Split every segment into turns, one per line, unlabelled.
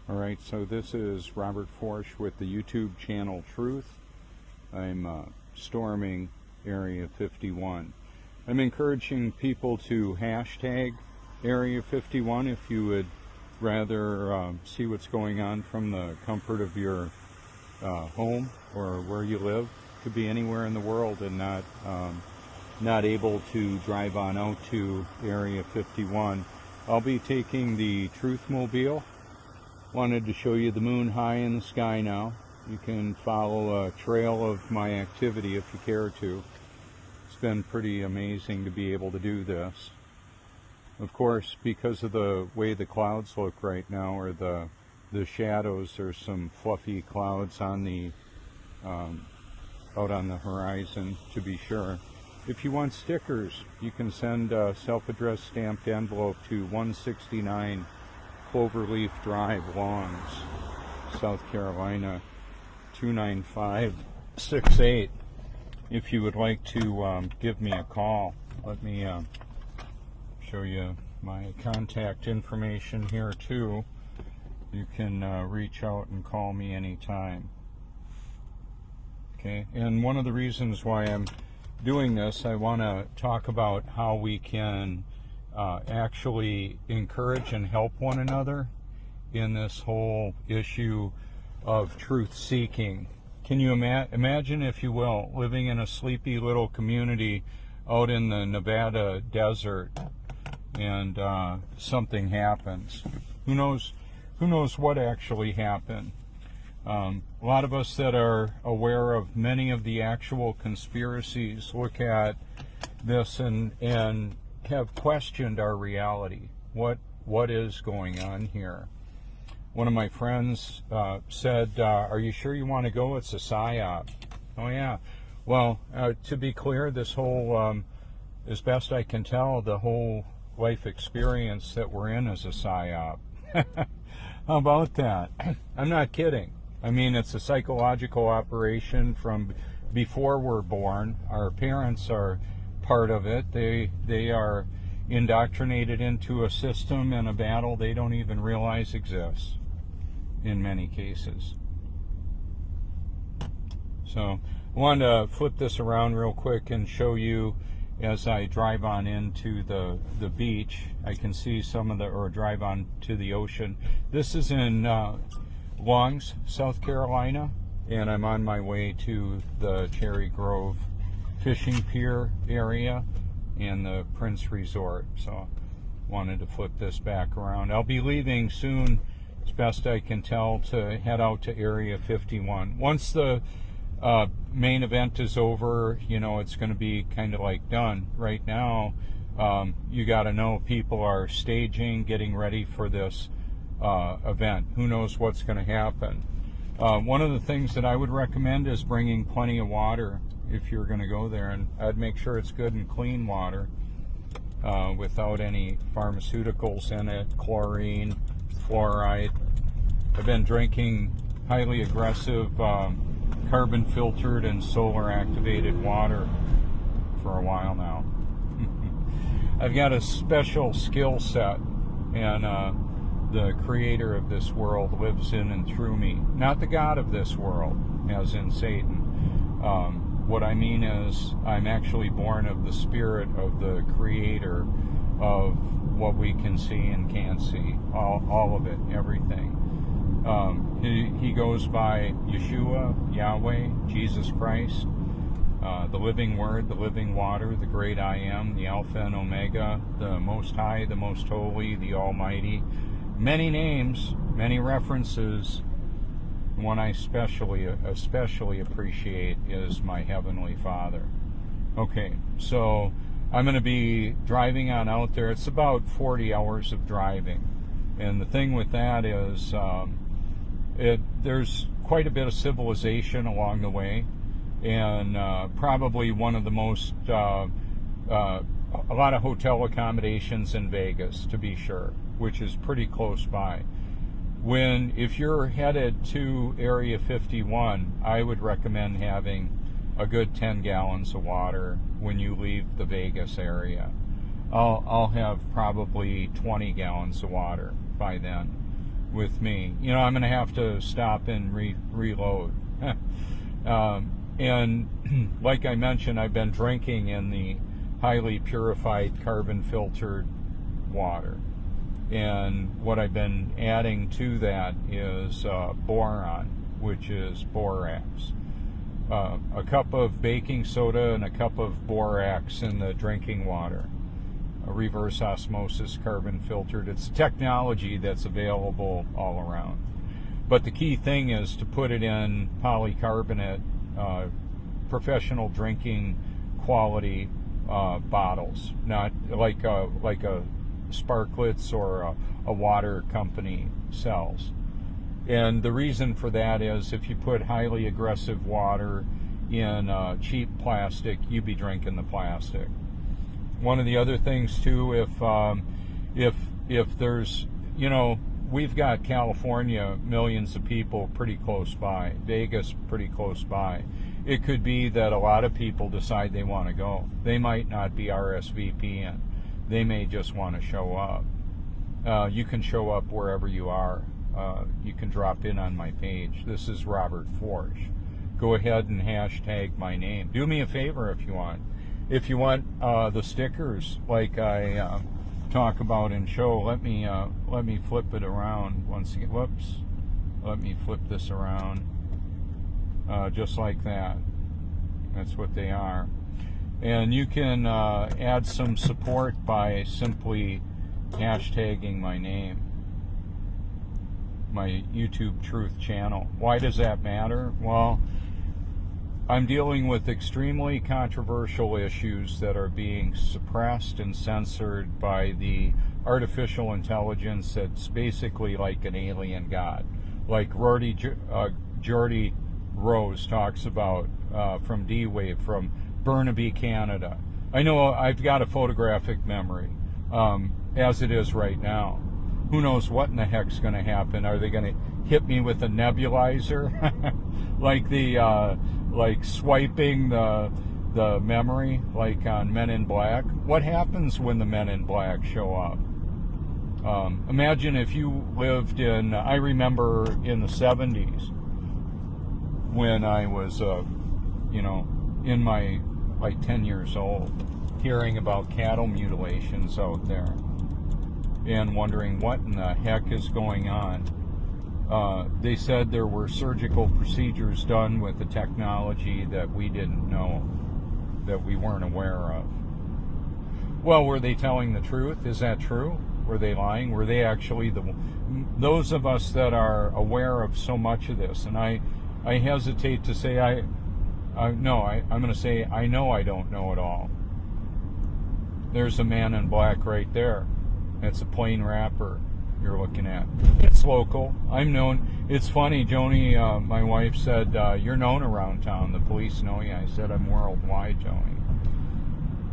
Alright, so this is Robert Forsch with the YouTube channel Truth. I'm storming Area 51. I'm encouraging people to hashtag Area 51 if you would rather see what's going on from the comfort of your home or where you live. Could be anywhere in the world and not able to drive on out to Area 51. I'll be taking the Truth Mobile. Wanted to show you the moon high in the sky now. You can follow a trail of my activity if you care to. It's been pretty amazing to be able to do this. Of course, because of the way the clouds look right now, or the shadows, there's some fluffy clouds on the out on the horizon, to be sure. If you want stickers, you can send a self-addressed stamped envelope to 169 Cloverleaf Drive, Longs, South Carolina 29568. If you would like to give me a call, let me show you my contact information here too. You can reach out and call me anytime. Okay, and one of the reasons why I'm doing this, I want to talk about how we can actually encourage and help one another in this whole issue of truth seeking. Can you imagine, if you will, living in a sleepy little community out in the Nevada desert, and something happens? Who knows what actually happened? A lot of us that are aware of many of the actual conspiracies look at this and have questioned our reality. What is going on here? One of my friends said, are you sure you want to go? It's a psyop. Oh yeah. Well, to be clear, this whole, as best I can tell, the whole life experience that we're in is a psyop. How about that? I'm not kidding. I mean, it's a psychological operation from before we're born. Our parents are part of it. They are indoctrinated into a system and a battle they don't even realize exists in many cases. So I wanted to flip this around real quick and show you as I drive on into the beach. I can see some of or drive on to the ocean. This is in Longs, South Carolina, and I'm on my way to the Cherry Grove Fishing Pier area and the Prince Resort. So wanted to flip this back around. I'll be leaving soon, as best I can tell, to head out to Area 51. Once the main event is over, you know, it's going to be kind of like done. Right now, you got to know people are staging, getting ready for this event. Who knows what's going to happen? One of the things that I would recommend is bringing plenty of water if you're going to go there, and I'd make sure it's good and clean water without any pharmaceuticals in it, chlorine, fluoride. I've been drinking highly aggressive carbon filtered and solar activated water for a while now. I've got a special skill set, and the creator of this world lives in and through me. Not the God of this world, as in Satan. What I mean is, I'm actually born of the spirit of the creator of what we can see and can't see. All of it, everything. He goes by Yeshua, Yahweh, Jesus Christ, the living word, the living water, the great I am, the Alpha and Omega, the Most High, the Most Holy, the Almighty. Many names, many references. One I especially appreciate is my Heavenly Father. Okay, so I'm going to be driving on out there. It's about 40 hours of driving. And the thing with that is there's quite a bit of civilization along the way. And probably one of the most, a lot of hotel accommodations in Vegas, to be sure, which is pretty close by. If you're headed to Area 51, I would recommend having a good 10 gallons of water when you leave the Vegas area. I'll have probably 20 gallons of water by then. with me. You know, I'm going to have to stop and reload. And like I mentioned, I've been drinking in the highly purified carbon filtered water. And what I've been adding to that is boron, which is borax. A cup of baking soda and a cup of borax in the drinking water. A reverse osmosis carbon filtered. It's technology that's available all around. But the key thing is to put it in polycarbonate, professional drinking quality bottles, not like a Sparklets or a water company sells. And the reason for that is if you put highly aggressive water in cheap plastic, you'd be drinking the plastic. One of the other things too, if there's, you know, we've got California, millions of people pretty close by, Vegas pretty close by. It could be that a lot of people decide they want to go. They might not be RSVPing. They may just want to show up. You can show up wherever you are. You can drop in on my page. This is Robert Forsch. Go ahead and hashtag my name. Do me a favor if you want. If you want the stickers like I talk about and show, let me flip it around once again. Whoops. Let me flip this around. Just like that. That's what they are. And you can add some support by simply hashtagging my name, my YouTube Truth channel. Why does that matter? Well, I'm dealing with extremely controversial issues that are being suppressed and censored by the artificial intelligence that's basically like an alien god. Like Geordie Rose talks about from D-Wave, from Burnaby, Canada. I know I've got a photographic memory, as it is right now. Who knows what in the heck's going to happen? Are they going to hit me with a nebulizer, like swiping the memory, like on Men in Black? What happens when the Men in Black show up? Imagine if you lived in. I remember in the 70s when I was, in my, like 10 years old, hearing about cattle mutilations out there and wondering what in the heck is going on. They said there were surgical procedures done with the technology that we didn't know, that we weren't aware of. Well, were they telling the truth? Is that true? Were they lying? Were they actually those of us that are aware of so much of this? And I hesitate to say I'm going to say I know I don't know it all. There's a Man in Black right there. It's a plain wrapper you're looking at. It's local. I'm known. It's funny, Joni, my wife said, you're known around town. The police know you. I said, I'm worldwide, Joni.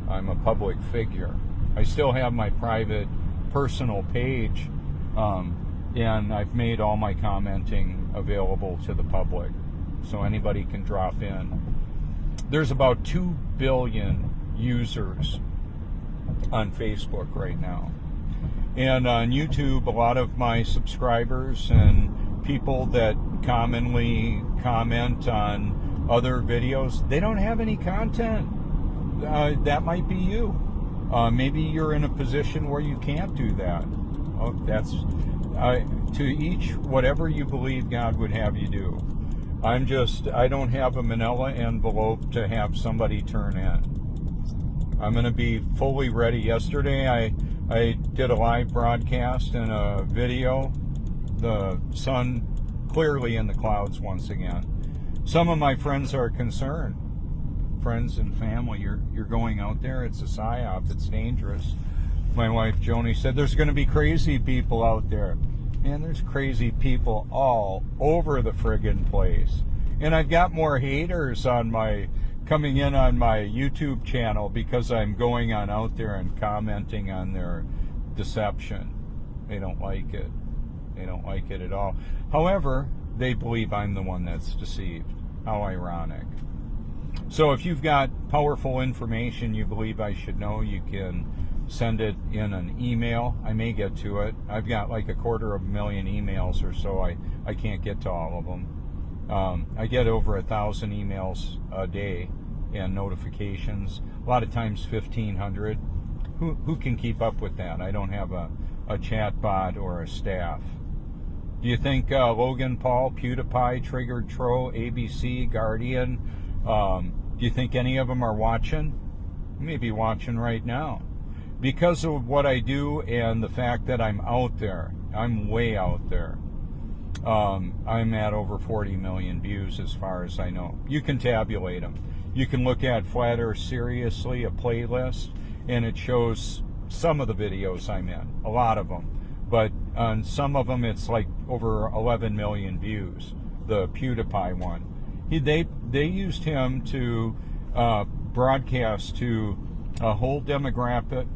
I'm a public figure. I still have my private, personal page, and I've made all my commenting available to the public, so anybody can drop in. There's about 2 billion users on Facebook right now. And on YouTube, a lot of my subscribers and people that commonly comment on other videos, they don't have any content. That might be you. Maybe you're in a position where you can't do that. Oh, that's to each whatever you believe God would have you do. I don't have a manila envelope to have somebody turn in. I'm going to be fully ready. Yesterday I did a live broadcast and a video. The sun clearly in the clouds once again. Some of my friends are concerned. Friends and family, you're going out there. It's a psyop. It's dangerous. My wife Joni said there's going to be crazy people out there. And there's crazy people all over the friggin' place. And I've got more haters coming in on my YouTube channel because I'm going on out there and commenting on their deception. They don't like it. They don't like it at all. However, they believe I'm the one that's deceived. How ironic. So if you've got powerful information you believe I should know, you can send it in an email. I may get to it. I've got like 250,000 emails or so. I can't get to all of them. I get over 1,000 emails a day and notifications. A lot of times 1,500. Who can keep up with that? I don't have a chat bot or a staff. Do you think Logan Paul, PewDiePie, Triggered Tro, ABC, Guardian, do you think any of them are watching? You may be watching right now. Because of what I do and the fact that I'm out there, I'm way out there. I'm at over 40 million views as far as I know. You can tabulate them. You can look at Flat Earth Seriously, a playlist, and it shows some of the videos I'm in, a lot of them. But on some of them, it's like over 11 million views, the PewDiePie one. They used him to broadcast to a whole demographic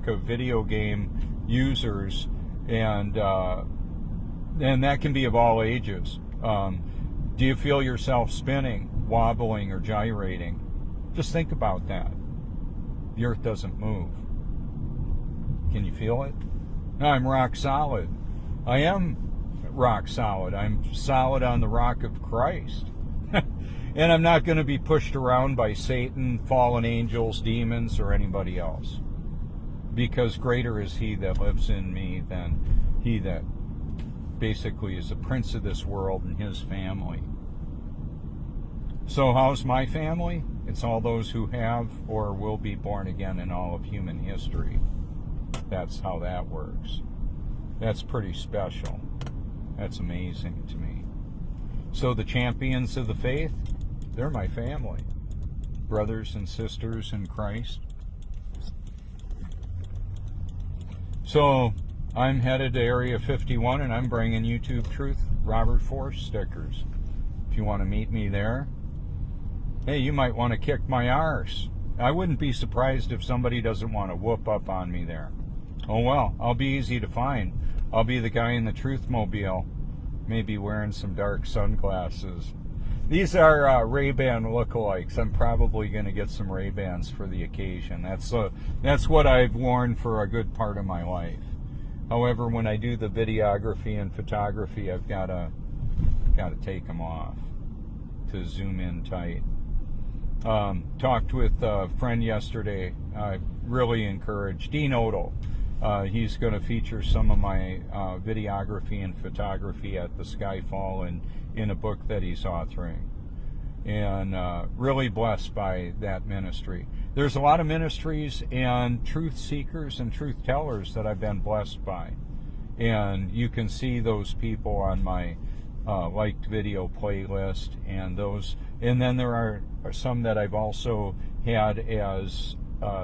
of video game users, and that can be of all ages. Do you feel yourself spinning, wobbling, or gyrating? Just think about that. The earth doesn't move. Can you feel it? No, I'm rock solid. I am rock solid. I'm solid on the rock of Christ. And I'm not going to be pushed around by Satan, fallen angels, demons, or anybody else. Because greater is he that lives in me than he that basically is the prince of this world and his family. So how's my family? It's all those who have or will be born again in all of human history. That's how that works. That's pretty special. That's amazing to me. So the champions of the faith, they're my family. Brothers and sisters in Christ. So I'm headed to Area 51 and I'm bringing YouTube Truth Robert Force stickers. If you want to meet me there, hey, you might want to kick my arse. I wouldn't be surprised if somebody doesn't want to whoop up on me there. Oh well, I'll be easy to find. I'll be the guy in the Truth Mobile, maybe wearing some dark sunglasses. These are Ray-Ban lookalikes. I'm probably going to get some Ray-Bans for the occasion. That's what I've worn for a good part of my life. However, when I do the videography and photography, I've got to take them off to zoom in tight. Talked with a friend yesterday. I really encouraged Dean Odell. He's going to feature some of my videography and photography at the Skyfall and in a book that he's authoring. And really blessed by that ministry. There's a lot of ministries and truth seekers and truth tellers that I've been blessed by. And you can see those people on my liked video playlist and those. And then there are some that I've also had as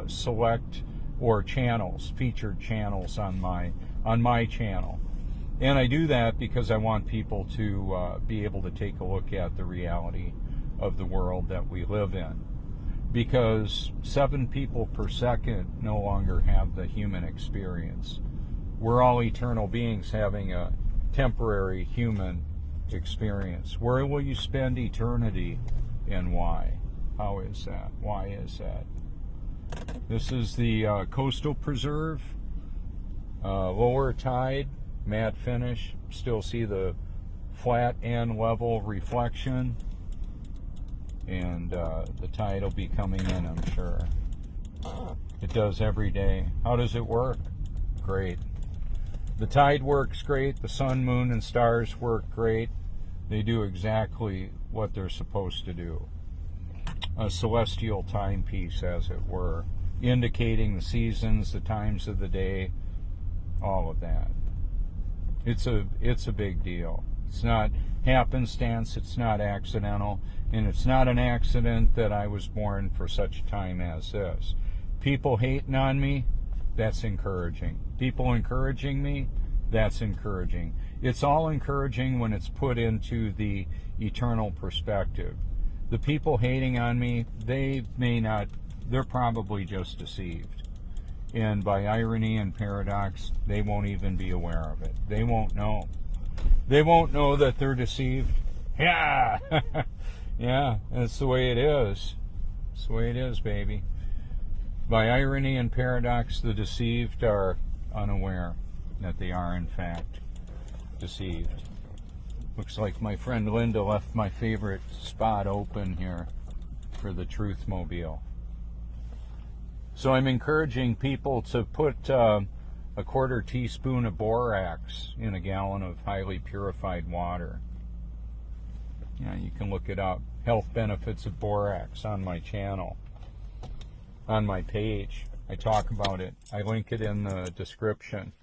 select or channels, featured channels on my channel. And I do that because I want people to be able to take a look at the reality of the world that we live in. Because 7 people per second no longer have the human experience. We're all eternal beings having a temporary human experience. Where will you spend eternity and why? How is that? Why is that? This is the Coastal Preserve, lower tide, matte finish. Still see the flat and level reflection, and the tide will be coming in, I'm sure. It does every day. How does it work? Great. The tide works great. The sun, moon, and stars work great. They do exactly what they're supposed to do. A celestial timepiece, as it were, indicating the seasons, the times of the day, all of that. It's a big deal. It's not happenstance, it's not accidental, and it's not an accident that I was born for such a time as this. People hating on me, that's encouraging. People encouraging me, that's encouraging. It's all encouraging when it's put into the eternal perspective. The people hating on me, they're probably just deceived. And by irony and paradox, they won't even be aware of it. They won't know. They won't know that they're deceived. Yeah! Yeah, that's the way it is. That's the way it is, baby. By irony and paradox, the deceived are unaware that they are in fact deceived. Looks like my friend Linda left my favorite spot open here for the Truthmobile. So I'm encouraging people to put a quarter teaspoon of borax in a gallon of highly purified water. Yeah, you can look it up. Health benefits of borax on my channel, on my page. I talk about it. I link it in the description.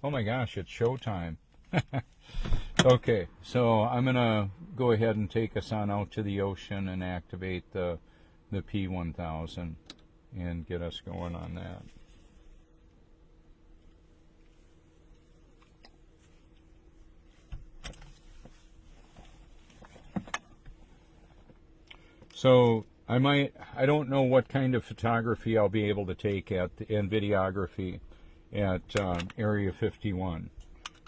Oh my gosh, it's showtime. Okay, so I'm going to go ahead and take us on out to the ocean and activate the P1000 and get us going on that. So I don't know what kind of photography I'll be able to take and videography at Area 51.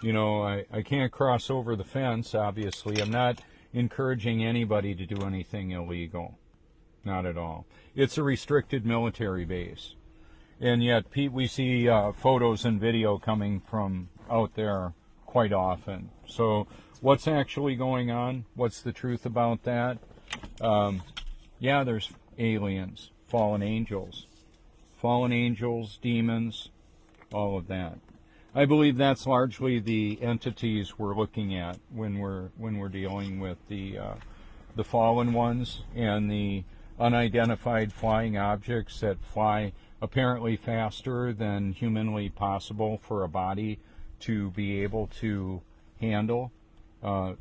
You know, I can't cross over the fence, obviously. I'm not encouraging anybody to do anything illegal. Not at all. It's a restricted military base. And yet we see photos and video coming from out there quite often. So what's actually going on? What's the truth about that? Yeah, there's aliens, fallen angels, demons, all of that. I believe that's largely the entities we're looking at when we're dealing with the fallen ones and the unidentified flying objects that fly apparently faster than humanly possible for a body to be able to handle.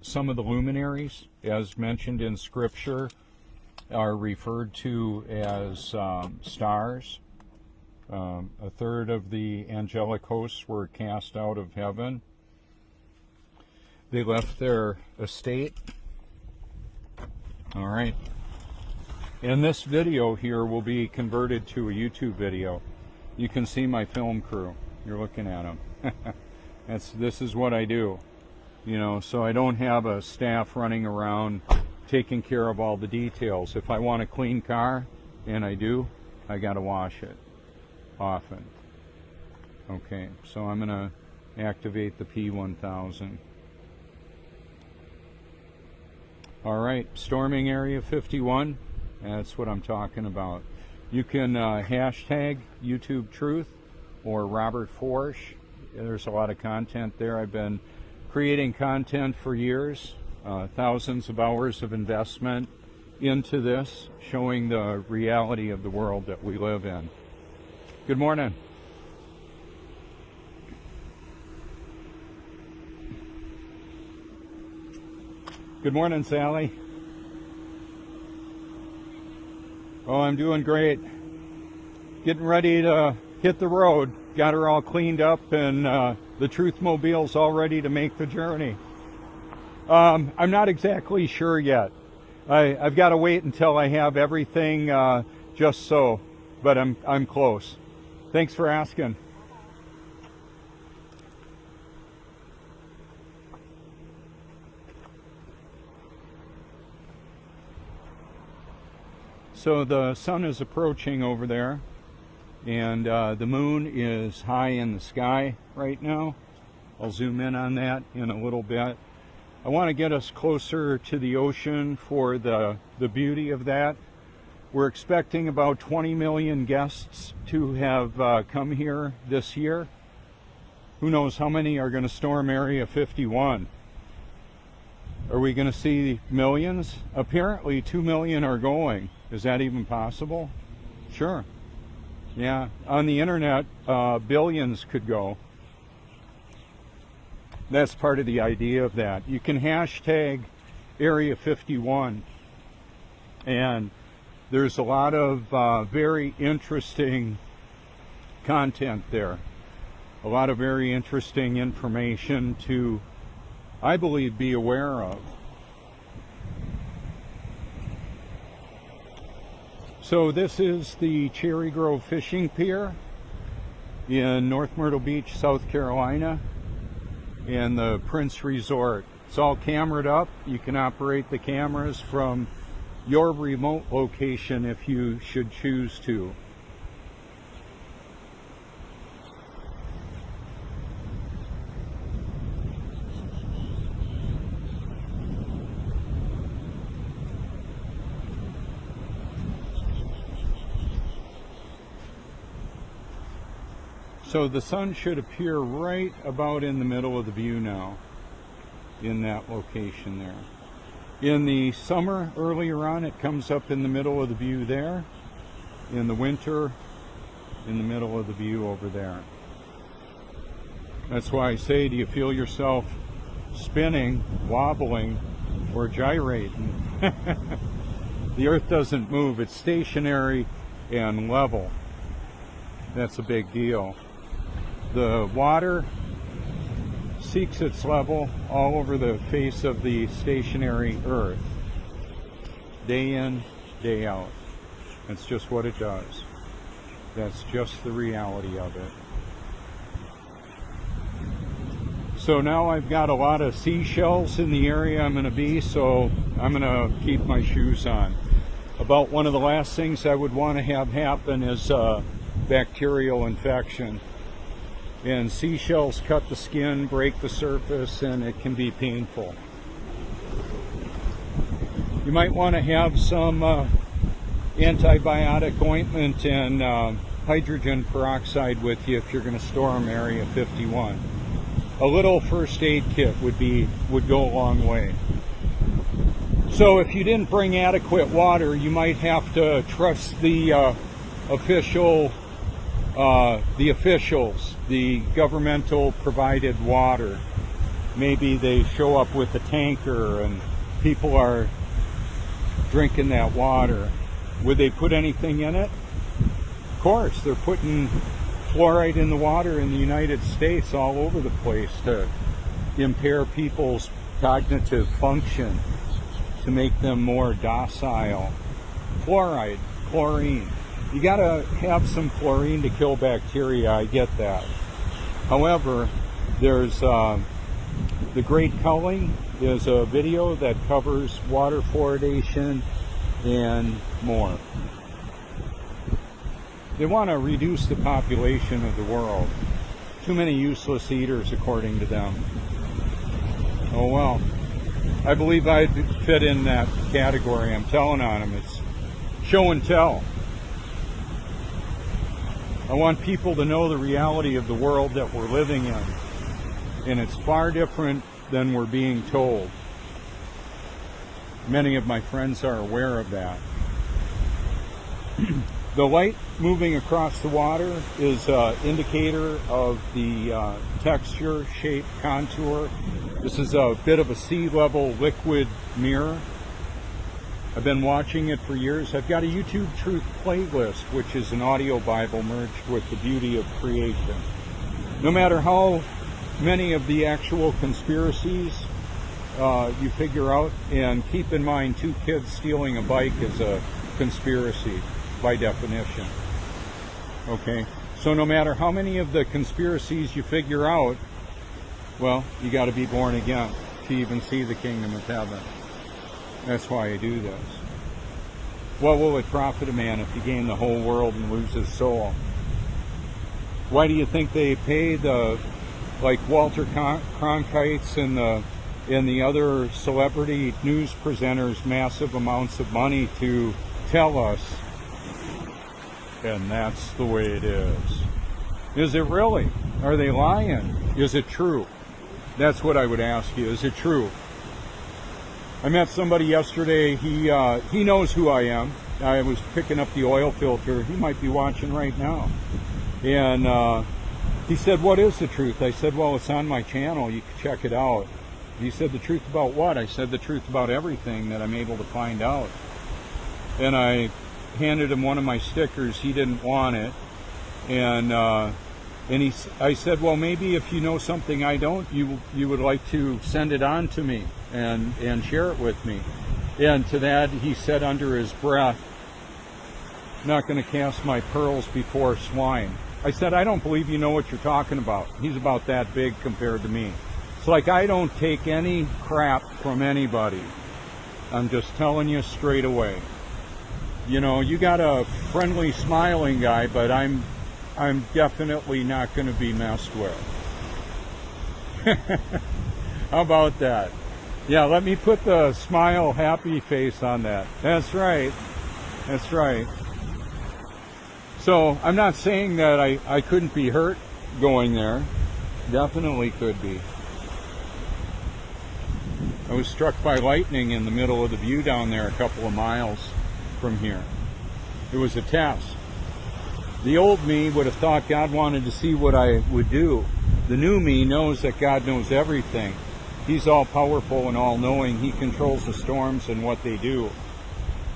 Some of the luminaries, as mentioned in Scripture, are referred to as stars. A third of the angelic hosts were cast out of heaven. They left their estate. All right. And this video here will be converted to a YouTube video. You can see my film crew. You're looking at them. This is what I do. You know, so I don't have a staff running around taking care of all the details. If I want a clean car, and I do, I got to wash it often. Okay, so I'm going to activate the P1000. All right, storming Area 51. That's what I'm talking about. You can hashtag YouTube Truth or Robert Forsch. There's a lot of content there. I've been creating content for years, thousands of hours of investment into this, showing the reality of the world that we live in. Good morning. Good morning, Sally. Oh, I'm doing great. Getting ready to hit the road. Got her all cleaned up, and the Truthmobile's all ready to make the journey. I'm not exactly sure yet. I've got to wait until I have everything just so, but I'm close. Thanks for asking. So the sun is approaching over there, and the moon is high in the sky right now. I'll zoom in on that in a little bit. I want to get us closer to the ocean for the beauty of that. We're expecting about 20 million guests to have come here this year. Who knows how many are going to storm Area 51? Are we going to see millions? Apparently 2 million are going. Is that even possible? Sure. Yeah, on the internet, billions could go. That's part of the idea of that. You can hashtag Area 51, and there's a lot of very interesting content there. A lot of very interesting information to, I believe, be aware of. So this is the Cherry Grove Fishing Pier in North Myrtle Beach, South Carolina, and the Prince Resort. It's all cameraed up. You can operate the cameras from your remote location if you should choose to. So the sun should appear right about in the middle of the view now, in that location there. In the summer, earlier on, it comes up in the middle of the view there. In the winter, in the middle of the view over there. That's why I say, do you feel yourself spinning, wobbling, or gyrating? The earth doesn't move, it's stationary and level. That's a big deal. The water seeks its level all over the face of the stationary earth, day in, day out. That's just what it does. That's just the reality of it. So now I've got a lot of seashells in the area I'm going to be, so I'm going to keep my shoes on. About one of the last things I would want to have happen is bacterial infection. And seashells cut the skin, break the surface, and it can be painful. You might want to have some antibiotic ointment and hydrogen peroxide with you if you're going to storm Area 51. A little first aid kit would go a long way. So if you didn't bring adequate water, you might have to trust the officials, the governmental provided water. Maybe they show up with a tanker and people are drinking that water. Would they put anything in it? Of course, they're putting fluoride in the water in the United States all over the place to impair people's cognitive function, to make them more docile. Fluoride, chlorine. You gotta have some chlorine to kill bacteria, I get that. However, there's the Great Culling is a video that covers water fluoridation and more. They want to reduce the population of the world. Too many useless eaters, according to them. Oh well. I believe I'd fit in that category. I'm telling on them. It's show and tell. I want people to know the reality of the world that we're living in. And it's far different than we're being told. Many of my friends are aware of that. The light moving across the water is an indicator of the texture, shape, contour. This is a bit of a sea level liquid mirror. I've been watching it for years. I've got a YouTube Truth playlist, which is an audio Bible merged with the beauty of creation. No matter how many of the actual conspiracies you figure out, and keep in mind 2 kids stealing a bike is a conspiracy by definition. Okay, so no matter how many of the conspiracies you figure out, well, you got to be born again to even see the kingdom of heaven. That's why I do this. What will it profit a man if he gain the whole world and lose his soul? Why do you think they pay like Walter Cronkites and the other celebrity news presenters massive amounts of money to tell us? And that's the way it is. Is it really? Are they lying? Is it true? That's what I would ask you. Is it true? I met somebody yesterday. He knows who I am. I was picking up the oil filter. He might be watching right now. And he said, "What is the truth?" I said, "Well, it's on my channel. You can check it out." He said, "The truth about what?" I said, "The truth about everything that I'm able to find out." And I handed him one of my stickers. He didn't want it. And I said, "Well, maybe if you know something I don't, you would like to send it on to me and share it with me." And to that he said under his breath, "Not going to cast my pearls before swine." I said, "I don't believe you know what you're talking about." He's about that big compared to me. It's like I don't take any crap from anybody. I'm just telling you straight away. You know, you got a friendly, smiling guy, but I'm definitely not going to be messed with. How about that? Yeah, let me put the smile, happy face on that. That's right. That's right. So I'm not saying that I couldn't be hurt going there. Definitely could be. I was struck by lightning in the middle of the view down there a couple of miles from here. It was a test. The old me would have thought God wanted to see what I would do. The new me knows that God knows everything. He's all powerful and all knowing. He controls the storms and what they do.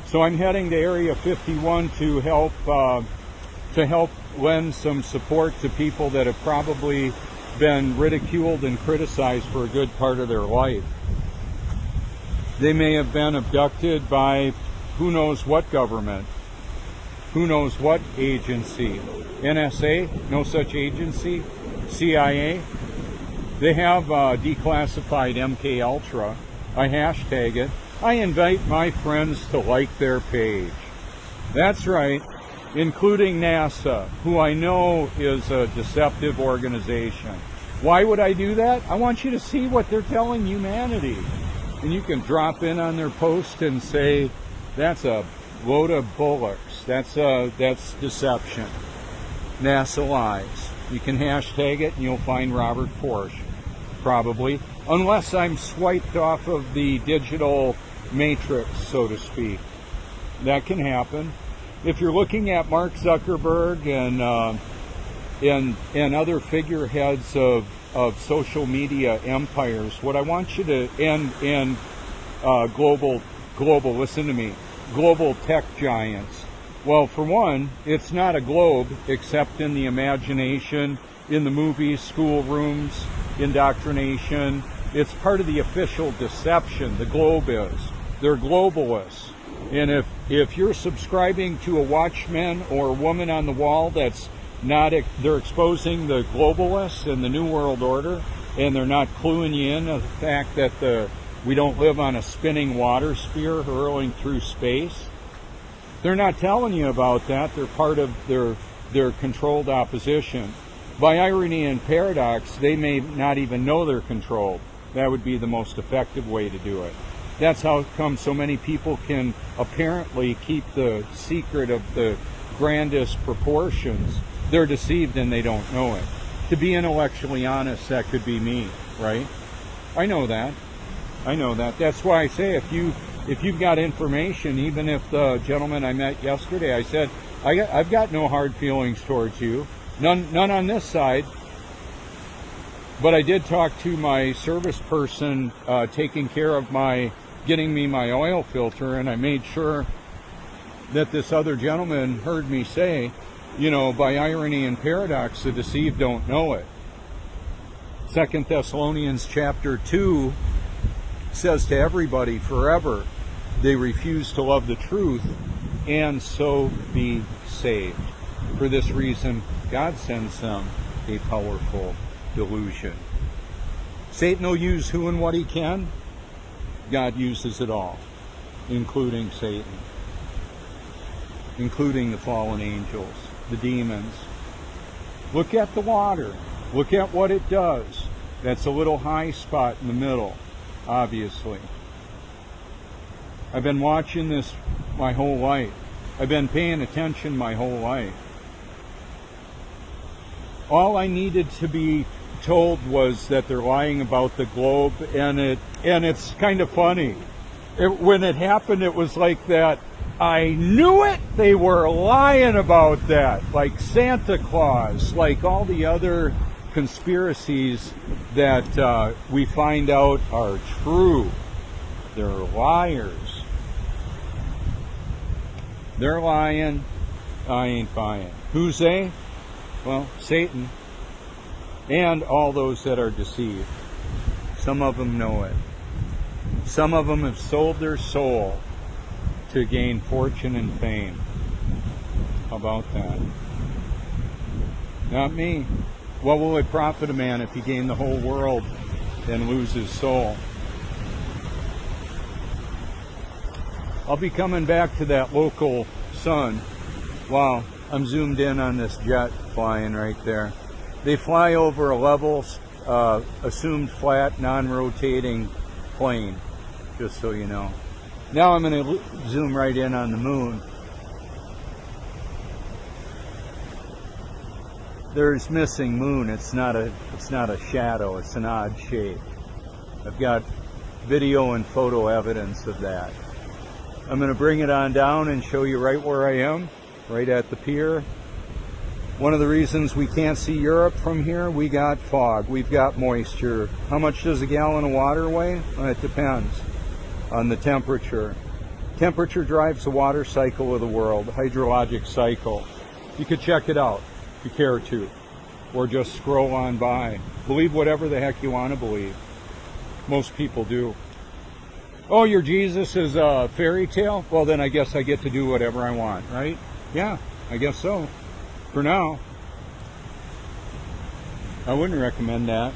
So I'm heading to Area 51 to help lend some support to people that have probably been ridiculed and criticized for a good part of their life. They may have been abducted by who knows what government, who knows what agency. NSA, no such agency. CIA, they have declassified MK Ultra. I hashtag it. I invite my friends to like their page. That's right, including NASA, who I know is a deceptive organization. Why would I do that? I want you to see what they're telling humanity. And you can drop in on their post and say, that's a load of bullocks. That's deception. NASA lies. You can hashtag it and you'll find Robert Forsch, probably. Unless I'm swiped off of the digital matrix, so to speak. That can happen. If you're looking at Mark Zuckerberg and other figureheads of social media empires, what I want you to, and global, listen to me, global tech giants. Well, for one, it's not a globe except in the imagination, in the movies, schoolrooms, indoctrination. It's part of the official deception, the globe is. They're globalists. And if you're subscribing to a watchman or a woman on the wall that's not, they're exposing the globalists and the New World Order, and they're not cluing you in on the fact that we don't live on a spinning water sphere hurling through space. They're not telling you about that. They're part of their controlled opposition. By irony and paradox, they may not even know they're controlled. That would be the most effective way to do it. That's how come so many people can apparently keep the secret of the grandest proportions. They're deceived and they don't know it. To be intellectually honest, that could be me, right? I know that. That's why I say if you've got information, even if the gentleman I met yesterday, I said, I've got no hard feelings towards you. None on this side. But I did talk to my service person taking care of getting me my oil filter, and I made sure that this other gentleman heard me say, by irony and paradox, the deceived don't know it. 2 Thessalonians chapter 2 says to everybody forever, they refuse to love the truth and so be saved. For this reason, God sends them a powerful delusion. Satan will use who and what he can. God uses it all, including Satan, including the fallen angels, the demons. Look at the water. Look at what it does. That's a little high spot in the middle, obviously. I've been watching this my whole life. I've been paying attention my whole life. All I needed to be told was that they're lying about the globe, and it's kind of funny. When it happened, it was like that. I knew it. They were lying about that, like Santa Claus, like all the other conspiracies that we find out are true. They're liars. They're lying. I ain't buying. Who's they? Well, Satan and all those that are deceived. Some of them know it. Some of them have sold their soul to gain fortune and fame. How about that? Not me. What will it profit a man if he gain the whole world and lose his soul? I'll be coming back to that local sun. Wow, I'm zoomed in on this jet flying right there. They fly over a level, assumed flat, non-rotating plane, just so you know. Now I'm going to zoom right in on the moon. there's missing moon. It's not a shadow. It's an odd shape. I've got video and photo evidence of that. I'm going to bring it on down and show you right where I am, right at the pier. One of the reasons we can't see Europe from here, we got fog, we've got moisture. How much does a gallon of water weigh? Well, it depends on the temperature. Temperature drives the water cycle of the world, the hydrologic cycle. You could check it out if you care to, or just scroll on by. Believe whatever the heck you want to believe. Most people do. Oh, your Jesus is a fairy tale? Well, then I guess I get to do whatever I want, right? Yeah, I guess so. For now. I wouldn't recommend that.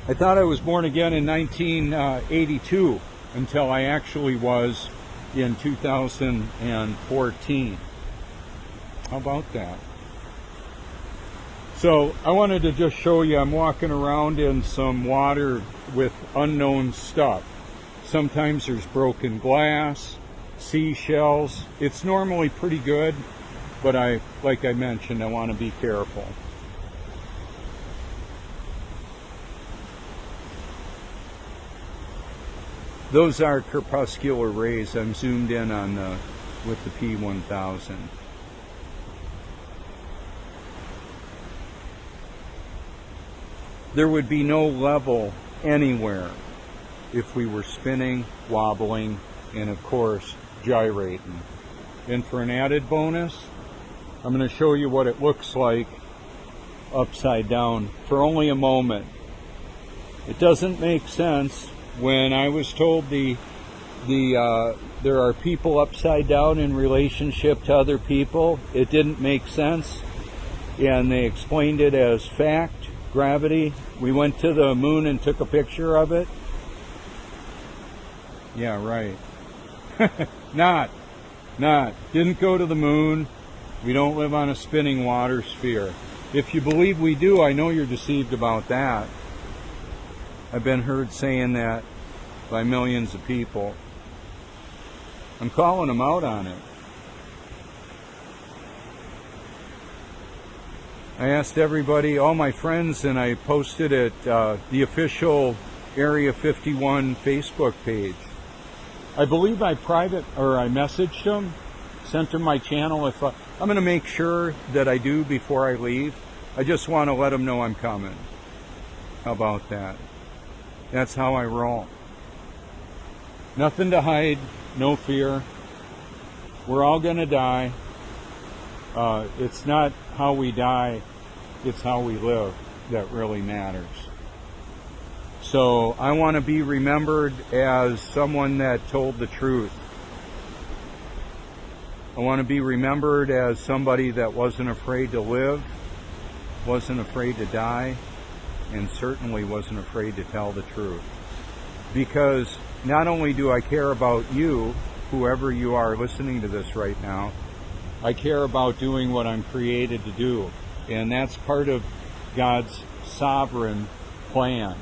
I thought I was born again in 1982 until I actually was in 2014. How about that? So I wanted to just show you, I'm walking around in some water with unknown stuff. Sometimes there's broken glass, seashells. It's normally pretty good, but like I mentioned, I want to be careful. Those are crepuscular rays. I'm zoomed in on with the P1000. There would be no level anywhere if we were spinning, wobbling, and of course gyrating. And for an added bonus, I'm going to show you what it looks like upside down for only a moment. It doesn't make sense. When I was told there are people upside down in relationship to other people, it didn't make sense, and they explained it as fact, gravity. We went to the moon and took a picture of it. Yeah, right. Didn't go to the moon. We don't live on a spinning water sphere. If you believe we do, I know you're deceived about that. I've been heard saying that by millions of people. I'm calling them out on it. I asked everybody, all my friends, and I posted it, the official Area 51 Facebook page. I believe I messaged them, sent them my channel. I'm going to make sure that I do before I leave. I just want to let them know I'm coming. How about that? That's how I roll. Nothing to hide, no fear. We're all going to die. It's not how we die, it's how we live that really matters. So I want to be remembered as someone that told the truth. I want to be remembered as somebody that wasn't afraid to live, wasn't afraid to die, and certainly wasn't afraid to tell the truth. Because not only do I care about you, whoever you are listening to this right now, I care about doing what I'm created to do. And that's part of God's sovereign plan.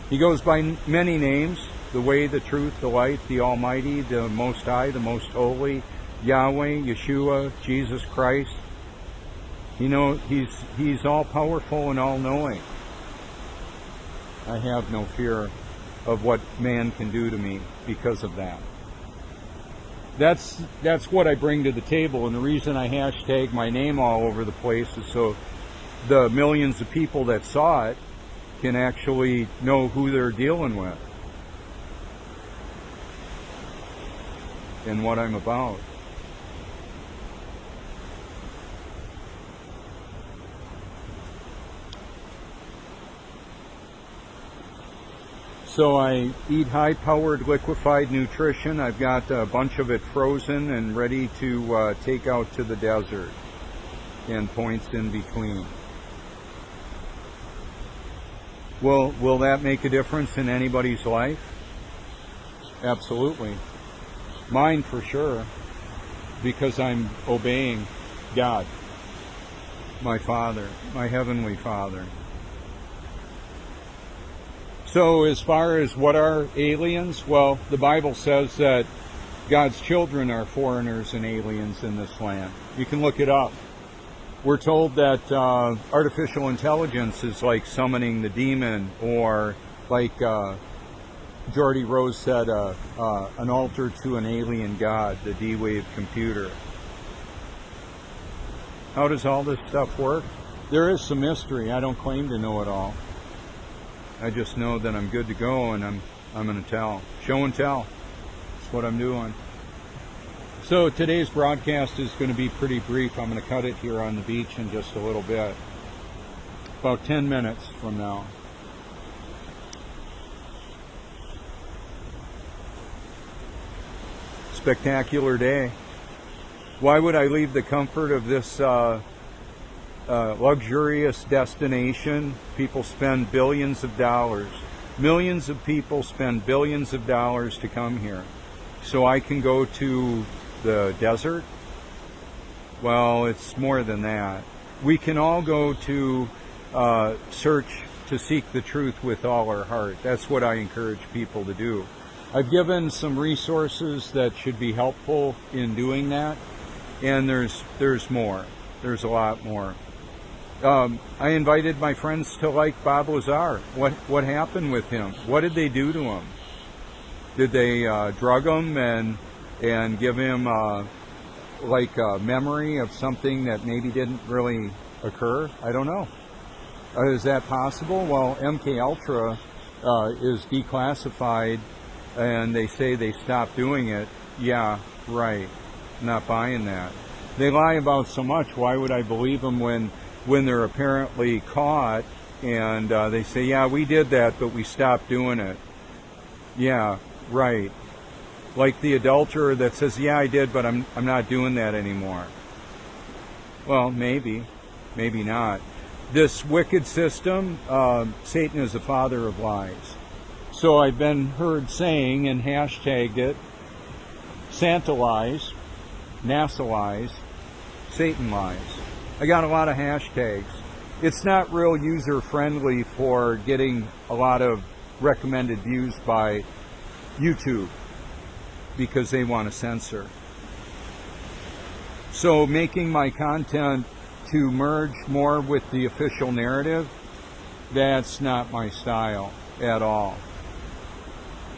He goes by many names: the way, the truth, the light, the Almighty, the Most High, the Most Holy, Yahweh, Yeshua, Jesus Christ. You know, He's all powerful and all knowing. I have no fear of what man can do to me because of that. That's what I bring to the table, and the reason I hashtag my name all over the place is so the millions of people that saw it can actually know who they're dealing with and what I'm about. So I eat high-powered liquefied nutrition. I've got a bunch of it frozen and ready to take out to the desert and points in between. Will that make a difference in anybody's life? Absolutely. Mine for sure, because I'm obeying God, my Father, my Heavenly Father. So as far as what are aliens, well, the Bible says that God's children are foreigners and aliens in this land. You can look it up. We're told that artificial intelligence is like summoning the demon, or like Geordie Rose said, an altar to an alien god, the D-Wave computer. How does all this stuff work? There is some mystery. I don't claim to know it all. I just know that I'm good to go, and I'm going to tell. Show and tell. That's what I'm doing. So today's broadcast is going to be pretty brief. I'm going to cut it here on the beach in just a little bit. About 10 minutes from now. Spectacular day. Why would I leave the comfort of this luxurious destination? People spend billions of dollars. Millions of people spend billions of dollars to come here. So I can go to the desert? Well, it's more than that. We can all go to search to seek the truth with all our heart. That's what I encourage people to do. I've given some resources that should be helpful in doing that, and there's more. There's a lot more. I invited my friends to like Bob Lazar. What happened with him? What did they do to him? Did they drug him and give him like a memory of something that maybe didn't really occur? I don't know. Is that possible? Well, MK Ultra is declassified, and they say they stopped doing it. Yeah, right. Not buying that. They lie about so much. Why would I believe them when they're apparently caught and they say, yeah, we did that, but we stopped doing it? Yeah, right. Like the adulterer that says, yeah, I did, but I'm not doing that anymore. Well, maybe not. This wicked system, Satan is the father of lies. So I've been heard saying and hashtagged it, Santa lies, NASA lies, Satan lies. I got a lot of hashtags. It's not real user friendly for getting a lot of recommended views by YouTube because they want to censor. So making my content to merge more with the official narrative, that's not my style at all.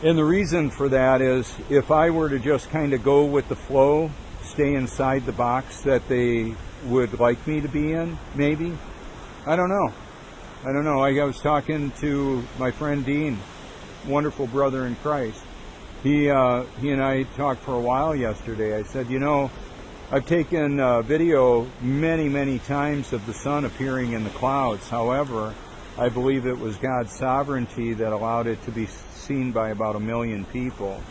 And the reason for that is if I were to just kind of go with the flow, stay inside the box that they would like me to be in, maybe. I don't know. I was talking to my friend Dean, wonderful brother in Christ. He and I talked for a while yesterday. I said, I've taken video many times of the sun appearing in the clouds. However, I believe it was God's sovereignty that allowed it to be seen by about 1 million people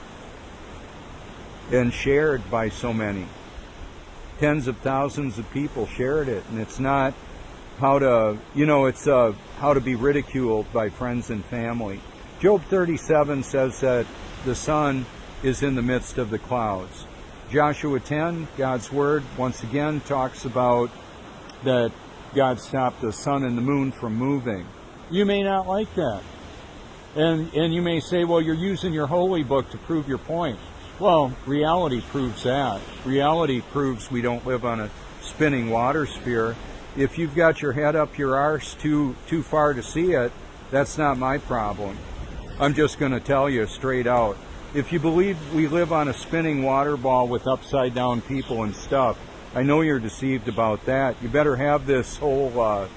and shared by so many. Tens of thousands of people shared it, and it's not how to, it's how to be ridiculed by friends and family. Job 37 says that the sun is in the midst of the clouds. Joshua 10, God's word, once again talks about that God stopped the sun and the moon from moving. You may not like that. And you may say, well, you're using your holy book to prove your point. Well, reality proves that. Reality proves we don't live on a spinning water sphere. If you've got your head up your arse too far to see it, that's not my problem. I'm just going to tell you straight out. If you believe we live on a spinning water ball with upside down people and stuff, I know you're deceived about that. You better have this whole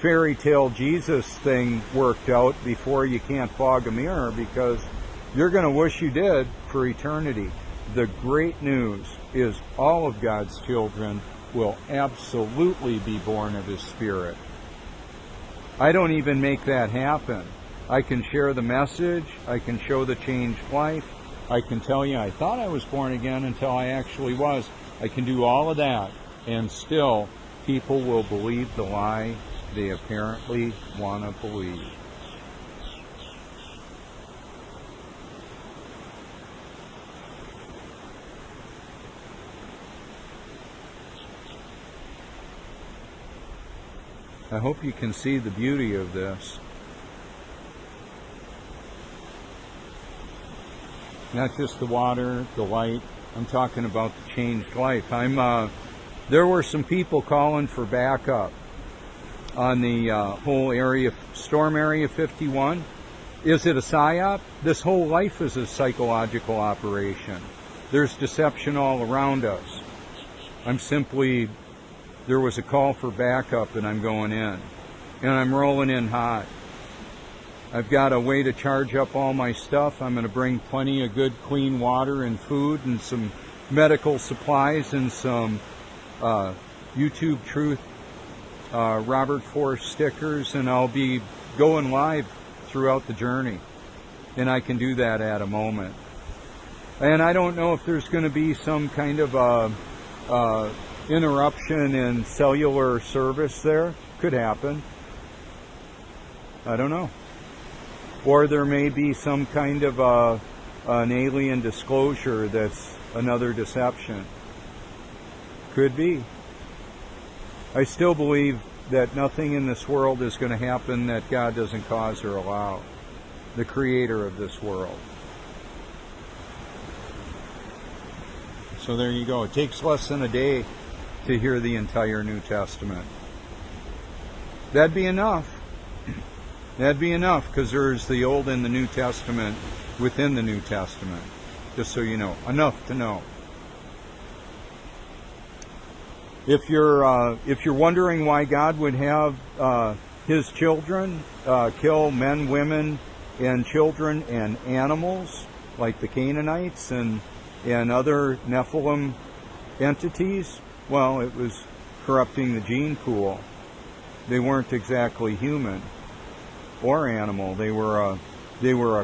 fairy tale Jesus thing worked out before you can't fog a mirror, because you're going to wish you did for eternity. The great news is all of God's children will absolutely be born of His Spirit. I don't even make that happen. I can share the message. I can show the changed life. I can tell you I thought I was born again until I actually was. I can do all of that, and still people will believe the lie they apparently want to believe. I hope you can see the beauty of this. Not just the water, the light. I'm talking about the changed life. I'm There were some people calling for backup on the whole area, storm area 51. Is it a psyop? This whole life is a psychological operation. There's deception all around us. There was a call for backup and I'm going in. And I'm rolling in hot. I've got a way to charge up all my stuff. I'm going to bring plenty of good clean water and food and some medical supplies and some YouTube Truth Robert Force stickers, and I'll be going live throughout the journey. And I can do that at a moment. And I don't know if there's going to be some kind of interruption in cellular service there. Could happen. I don't know. Or there may be some kind of an alien disclosure that's another deception. Could be. I still believe that nothing in this world is going to happen that God doesn't cause or allow. The creator of this world. So there you go. It takes less than a day to hear the entire New Testament. That'd be enough. That'd be enough, because there's the Old and the New Testament within the New Testament. Just so you know. Enough to know. If you're wondering why God would have His children kill men, women, and children and animals, like the Canaanites and other Nephilim entities, well, it was corrupting the gene pool. They weren't exactly human or animal. They were a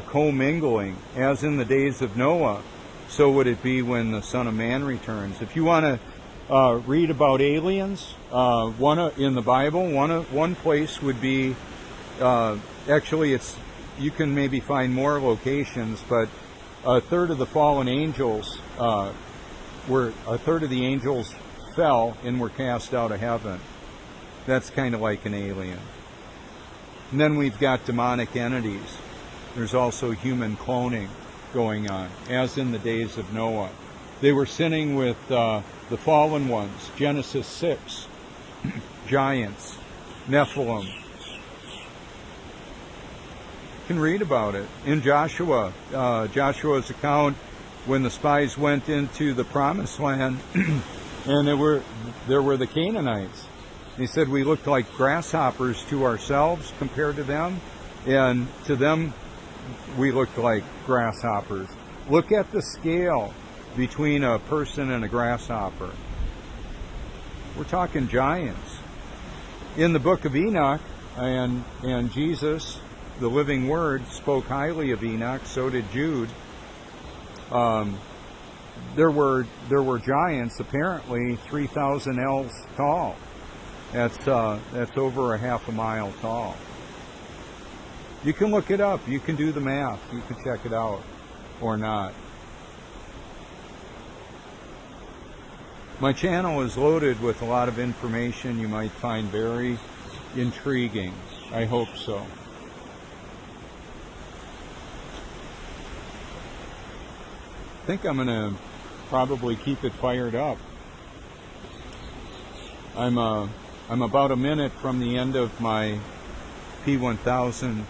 commingling, as in the days of Noah. So would it be when the Son of Man returns. If you want to read about aliens, in the Bible, one place would be actually you can maybe find more locations, but a third of the fallen angels fell and were cast out of heaven. That's kind of like an alien. And then we've got demonic entities. There's also human cloning going on, as in the days of Noah. They were sinning with the fallen ones, Genesis 6, giants, Nephilim. You can read about it in Joshua. Joshua's account when the spies went into the promised land, and there were the Canaanites. He said we looked like grasshoppers to ourselves compared to them, and to them we looked like grasshoppers. Look at the scale between a person and a grasshopper. We're talking giants. In the book of Enoch, and Jesus, the living Word, spoke highly of Enoch. So did Jude. There were giants, apparently 3,000 ells tall. That's over a half a mile tall. You can look it up. You can do the math. You can check it out, or not. My channel is loaded with a lot of information you might find very intriguing. I hope so. I think I'm going to probably keep it fired up. I'm about a minute from the end of my P1000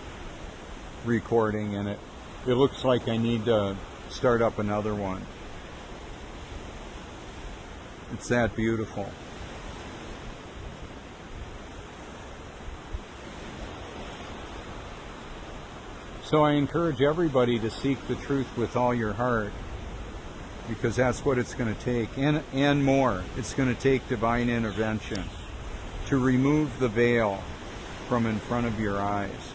recording, and it looks like I need to start up another one. It's that beautiful. So I encourage everybody to seek the truth with all your heart, because that's what it's going to take, and more. It's going to take divine intervention to remove the veil from in front of your eyes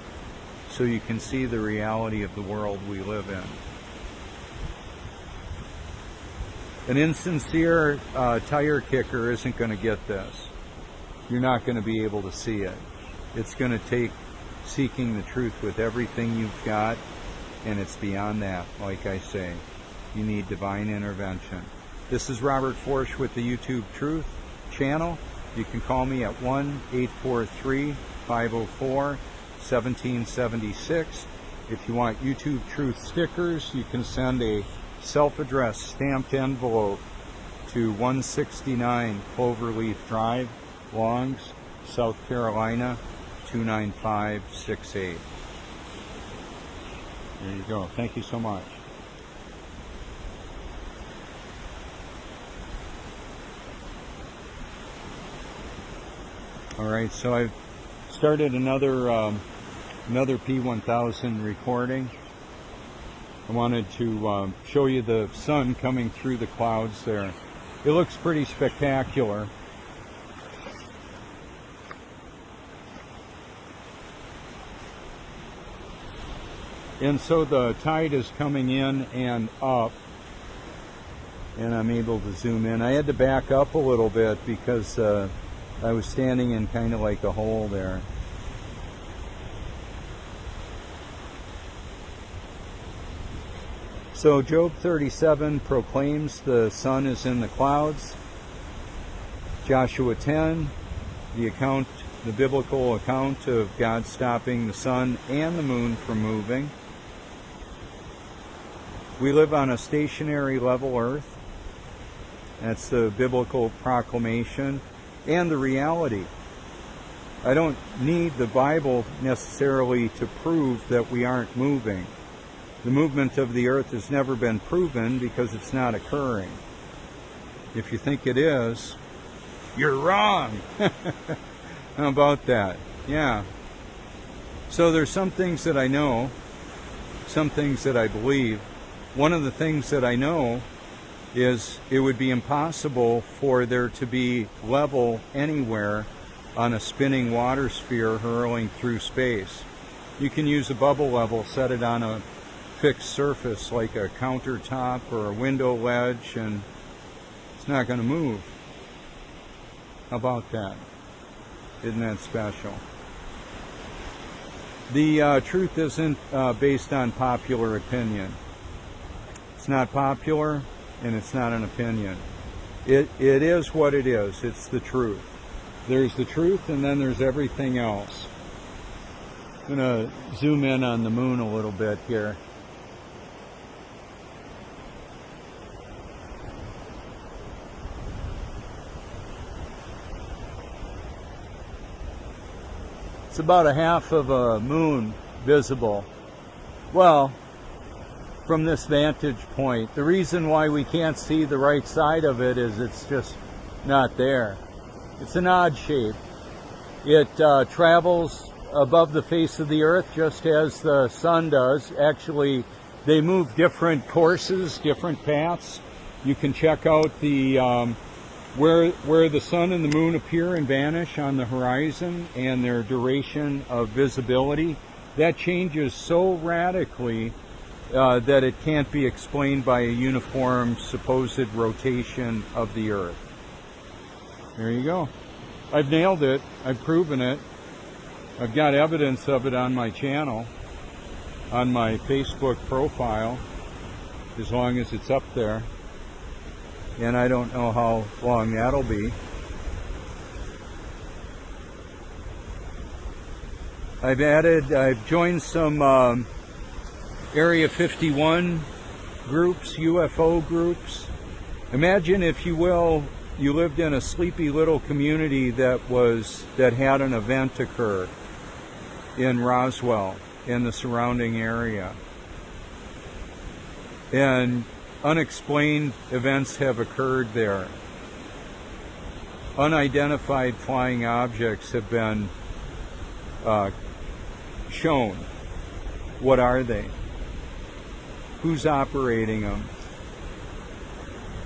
so you can see the reality of the world we live in. An insincere tire kicker isn't going to get this. You're not going to be able to see it. It's going to take seeking the truth with everything you've got, and it's beyond that, like I say. You need divine intervention. This is Robert Forsch with the YouTube Truth channel. You can call me at 1-843-504-1776. If you want YouTube Truth stickers, you can send a self-addressed stamped envelope to 169 Cloverleaf Drive, Longs, South Carolina, 29568. There you go. Thank you so much. All right, so I've started another P1000 recording. I wanted to show you the sun coming through the clouds there. It looks pretty spectacular. And so the tide is coming in and up, and I'm able to zoom in. I had to back up a little bit because I was standing in kind of like a hole there. So Job 37 proclaims the sun is in the clouds. Joshua 10, the biblical account of God stopping the sun and the moon from moving. We live on a stationary level earth. That's the biblical proclamation and the reality. I don't need the Bible necessarily to prove that we aren't moving. The movement of the earth has never been proven because it's not occurring. If you think it is, you're wrong. How about that? Yeah. So there's some things that I know, some things that I believe. One of the things that I know is it would be impossible for there to be level anywhere on a spinning water sphere hurling through space. You can use a bubble level, set it on a fixed surface like a countertop or a window ledge, and it's not going to move. How about that? Isn't that special? The truth isn't based on popular opinion. It's not popular, and it's not an opinion. It is what it is. It's the truth. There's the truth, and then there's everything else. I'm going to zoom in on the moon a little bit here. It's about a half of a moon visible. Well, from this vantage point, the reason why we can't see the right side of it is it's just not there. It's an odd shape. It travels above the face of the earth just as the sun does. Actually, they move different courses, different paths. You can check out the where the sun and the moon appear and vanish on the horizon and their duration of visibility. That changes so radically that it can't be explained by a uniform supposed rotation of the earth. There you go. I've nailed it. I've proven it. I've got evidence of it on my channel, on my Facebook profile, as long as it's up there. And I don't know how long that'll be. I've joined some Area 51 groups, UFO groups. Imagine, if you will, you lived in a sleepy little community that had an event occur in Roswell, in the surrounding area. And unexplained events have occurred there. Unidentified flying objects have been shown. What are they? Who's operating them?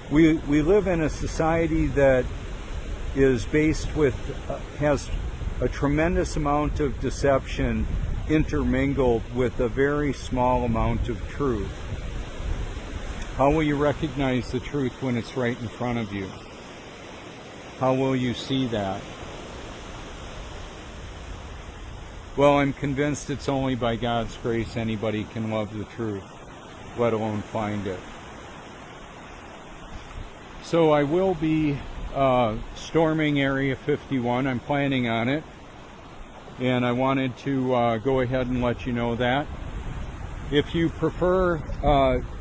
We live in a society that is based with, has a tremendous amount of deception intermingled with a very small amount of truth. How will you recognize the truth when it's right in front of you? How will you see that? Well, I'm convinced it's only by God's grace anybody can love the truth, let alone find it. So I will be storming Area 51. I'm planning on it. And I wanted to go ahead and let you know that. If you prefer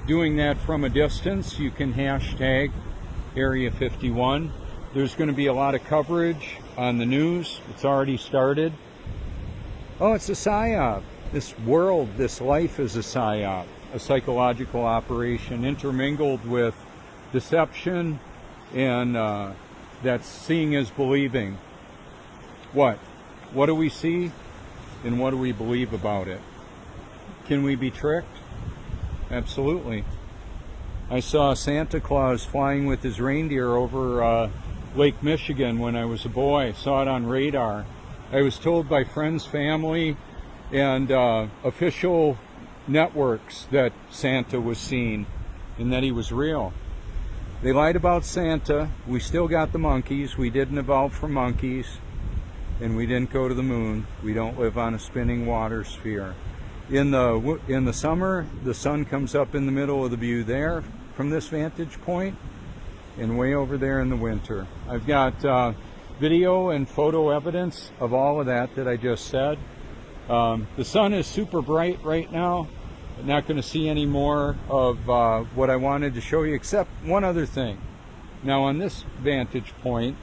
doing that from a distance, you can hashtag Area 51. There's going to be a lot of coverage on the news. It's already started. Oh, it's a PSYOP. This world, this life is a PSYOP, a psychological operation intermingled with deception, and that's seeing is believing. What do we see, and what do we believe about it? Can we be tricked? Absolutely. I saw Santa Claus flying with his reindeer over Lake Michigan when I was a boy. I saw it on radar. I was told by friends, family, and official networks that Santa was seen and that he was real. They lied about Santa. We still got the monkeys. We didn't evolve from monkeys, and we didn't go to the moon. We don't live on a spinning water sphere. In the summer, the sun comes up in the middle of the view there from this vantage point, and way over there in the winter. I've got video and photo evidence of all of that I just said. The sun is super bright right now. I'm not going to see any more of what I wanted to show you, except one other thing. Now on this vantage point,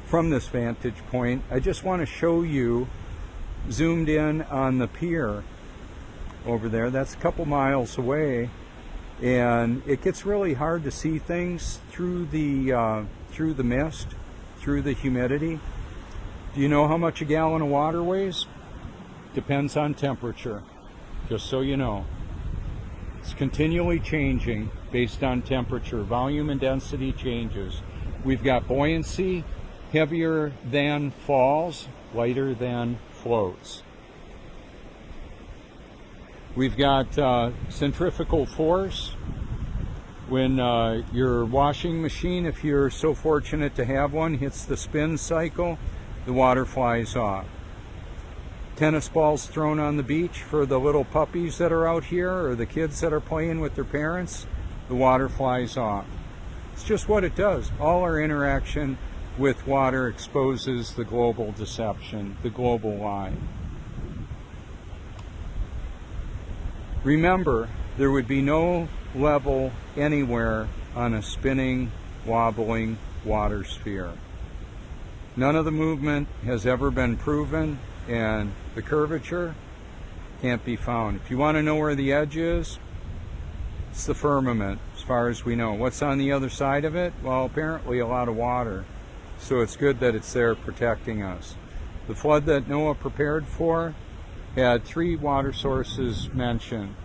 from this vantage point, I just want to show you, zoomed in on the pier over there. That's a couple miles away, and it gets really hard to see things through the mist, through the humidity. Do you know how much a gallon of water weighs? Depends on temperature, just so you know. It's continually changing based on temperature. Volume and density changes. We've got buoyancy, heavier than falls, lighter than floats. We've got centrifugal force. When your washing machine, if you're so fortunate to have one, hits the spin cycle, the water flies off. Tennis balls thrown on the beach for the little puppies that are out here, or the kids that are playing with their parents, the water flies off. It's just what it does. All our interaction with water exposes the global deception, the global lie. Remember, there would be no level anywhere on a spinning, wobbling water sphere. None of the movement has ever been proven, and the curvature can't be found. If you want to know where the edge is, it's the firmament, as far as we know. What's on the other side of it? Well, apparently a lot of water. So it's good that it's there protecting us. The flood that Noah prepared for had 3 water sources mentioned: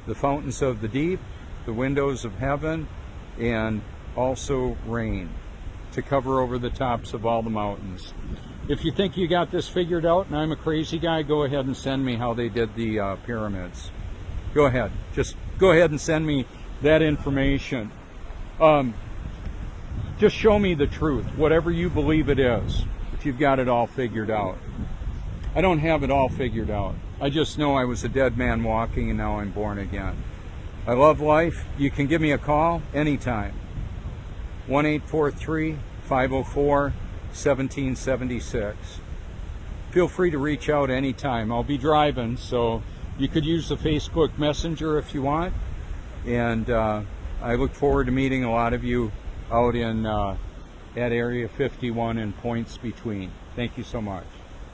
the fountains of the deep, the windows of heaven, and also rain to cover over the tops of all the mountains. If you think you got this figured out and I'm a crazy guy, go ahead and send me how they did the pyramids. Go ahead. Just go ahead and send me that information. Just show me the truth, whatever you believe it is, if you've got it all figured out. I don't have it all figured out. I just know I was a dead man walking and now I'm born again. I love life. You can give me a call anytime. 1-843-504-1776. Feel free to reach out anytime. I'll be driving, so you could use the Facebook Messenger if you want. And I look forward to meeting a lot of you out in at Area 51 and points between. Thank you so much.